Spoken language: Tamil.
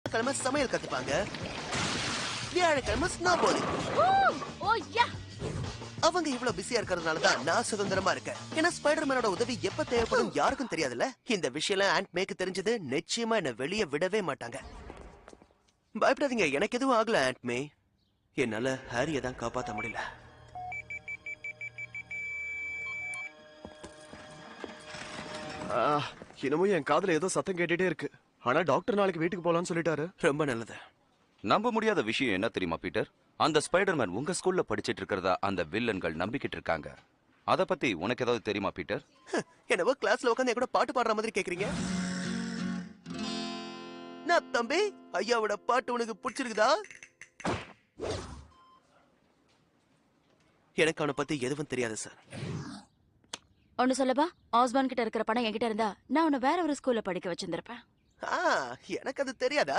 செவ்வாய்க்கிழமை சமையல் கத்துப்பாங்க, வியாழக்கிழமை ஸ்னோ போலிங். அவங்க இவ்வளவு பிஸியா இருக்கிறதுனால தான் நான் சுதந்திரமா இருக்கேன். ஏன்னா ஸ்பைடர்மேனோட உதவி எப்ப தேவைப்படும் யாருக்கும் தெரியாதுல்ல. இந்த விஷயம் ஆண்ட் மேக்கு தெரிஞ்சது நிச்சயமா என்ன வெளியே விடவே மாட்டாங்க. பயப்படாதீங்க, எனக்கு எதுவும் ஆகல ஆண்ட் மே. என்னால ஹாரியை தான் காப்பாற்ற முடியல. இன்னமும் என் காதுல ஏதோ சத்தம் கேட்டுட்டே இருக்கு. ஆனா டாக்டர் நாளைக்கு வீட்டுக்கு போலான்னு சொல்லிட்டாரு. ரொம்ப நல்லது. நம்ப முடியாத விஷயம் என்ன தெரியுமா பீட்டர்? அந்த ஸ்பைடர்மேன் உங்க ஸ்கூல்ல படிச்சிட்டு இருக்கிறதா அந்த வில்லன்கள் நம்பிக்கிட்டு இருக்காங்க. அத பத்தி உனக்கு ஏதாவது தெரியுமா பீட்டர்? என்னவோ கிளாஸ்ல உட்காந்து கூட பாட்டு பாடுற மாதிரி கேக்குறீங்க. நான் தம்பி, ஐயாவோட பாட்டு உனக்கு பிடிச்சிருக்குதா? எனக்கு அவனை பத்தி எதுவும் தெரியாது சார். ஒன்னு சொல்லப்பா, ஆஸ்பான் கிட்ட இருக்கிற பணம் என்கிட்ட இருந்தா நான் உன்னை வேற ஒரு ஸ்கூல்ல படிக்க வச்சிருந்திருப்பேன். எனக்கு அது தெரியாதா?